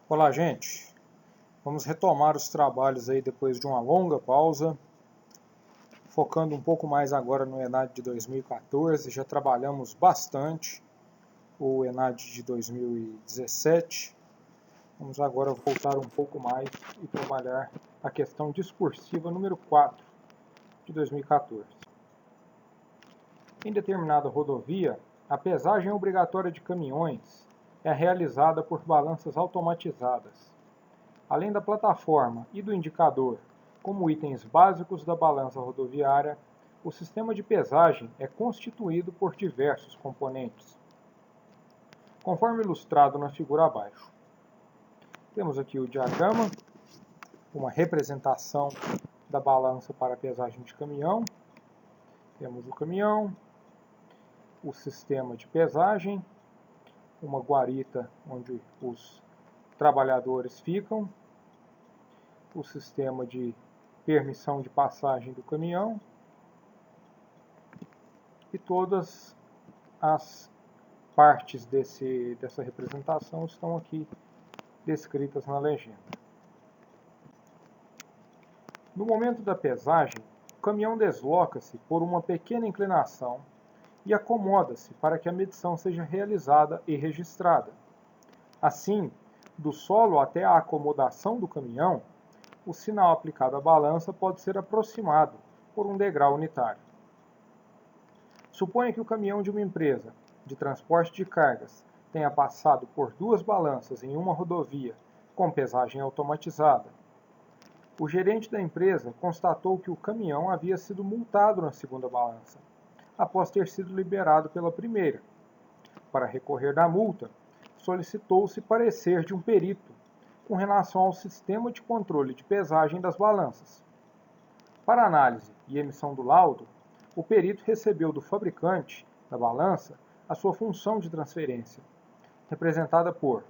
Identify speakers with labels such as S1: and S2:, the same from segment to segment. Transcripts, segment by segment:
S1: Olá, gente. Vamos retomar os trabalhos aí depois de uma longa pausa, focando um pouco mais agora no ENAD de 2014. Já trabalhamos bastante o ENAD de 2017. Vamos agora voltar um pouco mais e trabalhar a questão discursiva número 4 de 2014. Em determinada rodovia, a pesagem obrigatória de caminhões é realizada por balanças automatizadas. Além da plataforma e do indicador como itens básicos da balança rodoviária, o sistema de pesagem é constituído por diversos componentes, conforme ilustrado na figura abaixo. Temos aqui o diagrama, uma representação da balança para a pesagem de caminhão. Temos o caminhão, o sistema de pesagem, uma guarita onde os trabalhadores ficam, o sistema de permissão de passagem do caminhão e todas as partes dessa representação estão aqui descritas na legenda. No momento da pesagem, o caminhão desloca-se por uma pequena inclinação e acomoda-se para que a medição seja realizada e registrada. Assim, do solo até a acomodação do caminhão, o sinal aplicado à balança pode ser aproximado por um degrau unitário. Suponha que o caminhão de uma empresa de transporte de cargas tenha passado por duas balanças em uma rodovia com pesagem automatizada. O gerente da empresa constatou que o caminhão havia sido multado na segunda balança, após ter sido liberado pela primeira. Para recorrer da multa, solicitou-se parecer de um perito com relação ao sistema de controle de pesagem das balanças. Para análise e emissão do laudo, o perito recebeu do fabricante da balança a sua função de transferência, representada por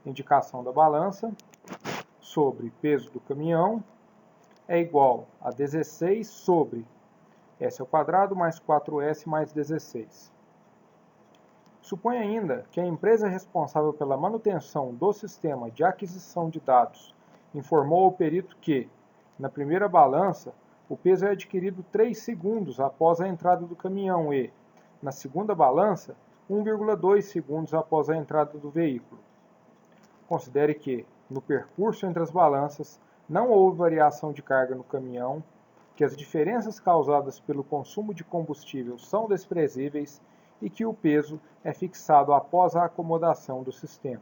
S1: indicação da balança sobre peso do caminhão é igual a 16 sobre S² mais 4S mais 16. Suponha ainda que a empresa responsável pela manutenção do sistema de aquisição de dados informou ao perito que, na primeira balança, o peso é adquirido 3 segundos após a entrada do caminhão e, na segunda balança, 1,2 segundos após a entrada do veículo. Considere que, no percurso entre as balanças, não houve variação de carga no caminhão, que as diferenças causadas pelo consumo de combustível são desprezíveis e que o peso é fixado após a acomodação do sistema.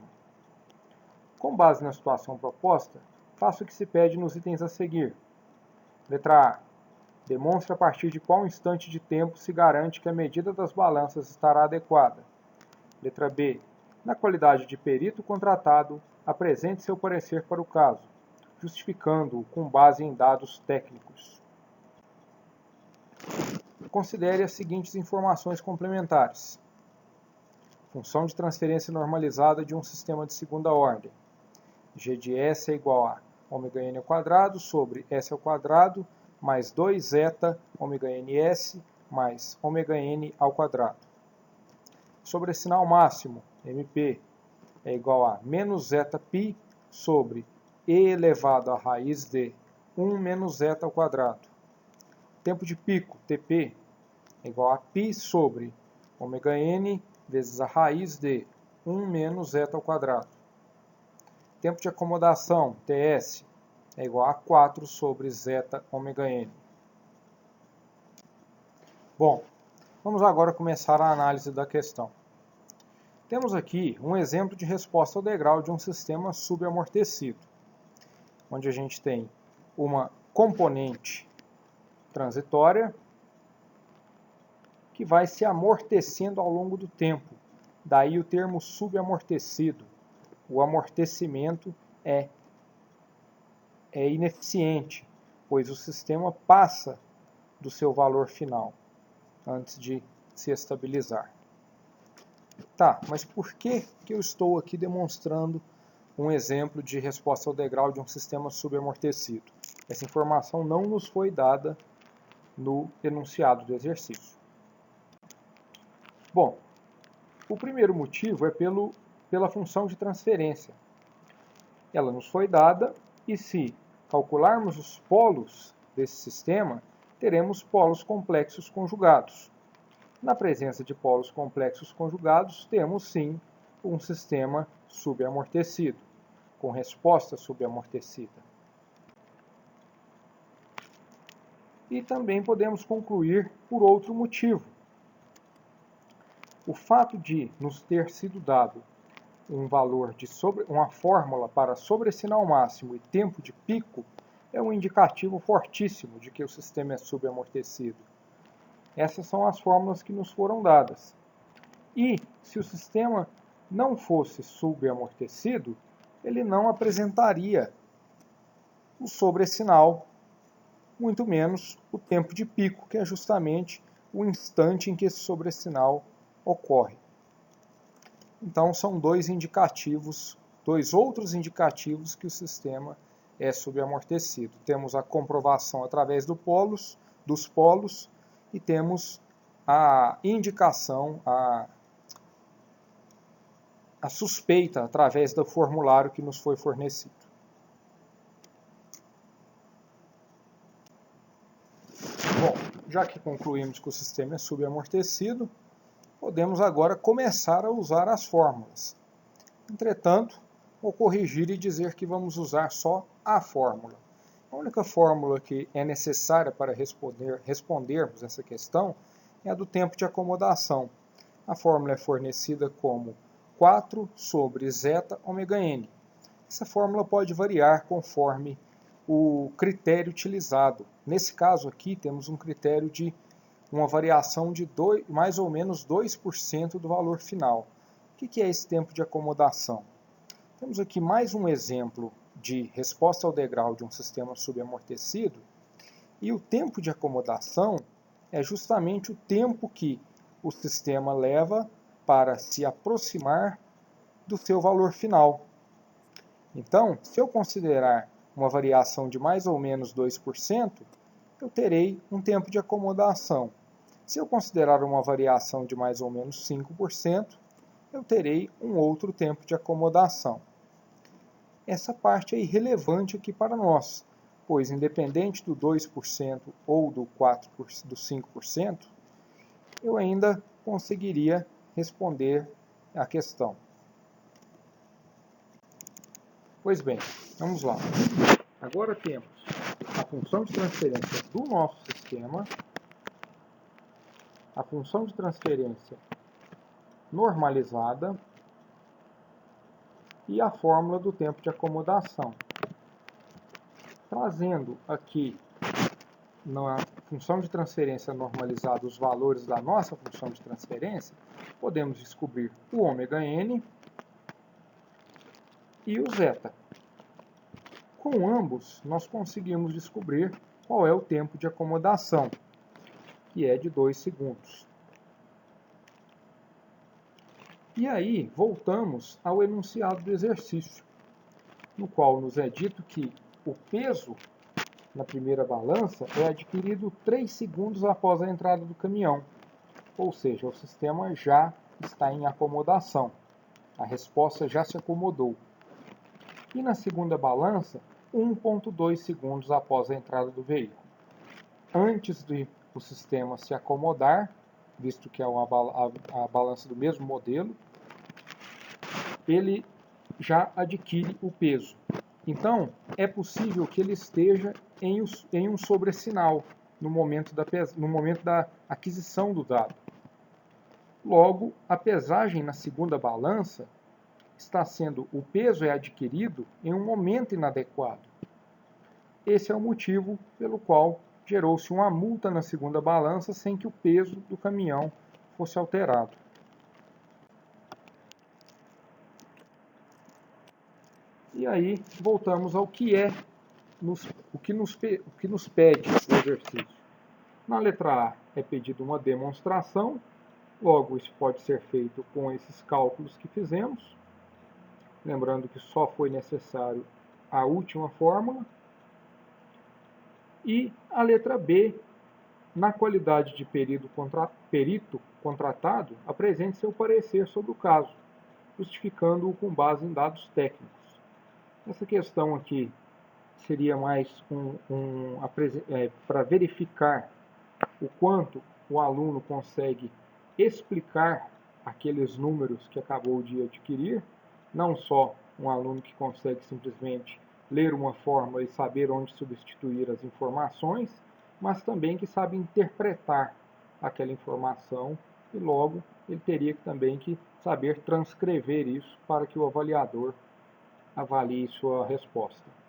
S1: Com base na situação proposta, faça o que se pede nos itens a seguir. Letra A. Demonstre a partir de qual instante de tempo se garante que a medida das balanças estará adequada. Letra B. Na qualidade de perito contratado, apresente seu parecer para o caso, justificando-o com base em dados técnicos. Considere as seguintes informações complementares. Função de transferência normalizada de um sistema de segunda ordem. G de S é igual a ωn² sobre S² mais 2 zeta ωns mais ωn². Sobre sinal máximo, MP, é igual a menos zeta π sobre E elevado à raiz de 1 menos zeta². Tempo de pico, TP, é igual a π sobre ωn vezes a raiz de 1 menos zeta². Tempo de acomodação, TS, é igual a 4 sobre zeta ωn. Bom, vamos agora começar a análise da questão. Temos aqui um exemplo de resposta ao degrau de um sistema subamortecido, onde a gente tem uma componente transitória que vai se amortecendo ao longo do tempo. Daí o termo subamortecido. O amortecimento é ineficiente, pois o sistema passa do seu valor final antes de se estabilizar. Tá, mas por que eu estou aqui demonstrando um exemplo de resposta ao degrau de um sistema subamortecido? Essa informação não nos foi dada no enunciado do exercício. Bom, o primeiro motivo é pela função de transferência. ela nos foi dada e se calcularmos os polos desse sistema, teremos polos complexos conjugados. Na presença de polos complexos conjugados, temos sim um sistema subamortecido, com resposta subamortecida. E também podemos concluir por outro motivo. O fato de nos ter sido dado um valor uma fórmula para sobressinal máximo e tempo de pico é um indicativo fortíssimo de que o sistema é subamortecido. Essas são as fórmulas que nos foram dadas. E se o sistema não fosse subamortecido, ele não apresentaria o sobressinal, muito menos o tempo de pico, que é justamente o instante em que esse sobressinal ocorre. Então, são dois outros indicativos que o sistema é subamortecido. Temos a comprovação através dos polos e temos a indicação, a suspeita através do formulário que nos foi fornecido. Bom, já que concluímos que o sistema é subamortecido, podemos agora começar a usar as fórmulas. Entretanto, vou corrigir e dizer que vamos usar só a fórmula. A única fórmula que é necessária para respondermos essa questão é a do tempo de acomodação. A fórmula é fornecida como 4 sobre zeta ômega n. Essa fórmula pode variar conforme o critério utilizado. Nesse caso aqui, temos um critério de uma variação de mais ou menos 2% do valor final. O que é esse tempo de acomodação? Temos aqui mais um exemplo de resposta ao degrau de um sistema subamortecido, e o tempo de acomodação é justamente o tempo que o sistema leva para se aproximar do seu valor final. Então, se eu considerar uma variação de mais ou menos 2%, eu terei um tempo de acomodação. Se eu considerar uma variação de mais ou menos 5%, eu terei um outro tempo de acomodação. Essa parte é irrelevante aqui para nós, pois independente do 2% ou do 5%, eu ainda conseguiria responder a questão. Pois bem, vamos lá. Agora temos a função de transferência do nosso sistema, a função de transferência normalizada e a fórmula do tempo de acomodação. Trazendo aqui na função de transferência normalizada os valores da nossa função de transferência, podemos descobrir o ômega n e o zeta. Com ambos, nós conseguimos descobrir qual é o tempo de acomodação, que é de 2 segundos. E aí, voltamos ao enunciado do exercício, no qual nos é dito que o peso na primeira balança é adquirido 3 segundos após a entrada do caminhão, ou seja, o sistema já está em acomodação, a resposta já se acomodou. E na segunda balança, 1,2 segundos após a entrada do veículo. Antes de o sistema se acomodar, visto que é a balança do mesmo modelo, ele já adquire o peso. Então, é possível que ele esteja em um sobressinal no momento da aquisição do dado. Logo, a pesagem na segunda balança o peso é adquirido em um momento inadequado. Esse é o motivo pelo qual gerou-se uma multa na segunda balança sem que o peso do caminhão fosse alterado. E aí, voltamos ao que o que nos pede o exercício. Na letra A é pedido uma demonstração, logo isso pode ser feito com esses cálculos que fizemos. Lembrando que só foi necessário a última fórmula. E a letra B, na qualidade de perito contratado, apresente seu parecer sobre o caso, justificando-o com base em dados técnicos. Essa questão aqui seria mais para verificar o quanto o aluno consegue explicar aqueles números que acabou de adquirir, não só um aluno que consegue simplesmente ler uma fórmula e saber onde substituir as informações, mas também que sabe interpretar aquela informação e logo ele teria também que saber transcrever isso para que o avaliador avalie sua resposta.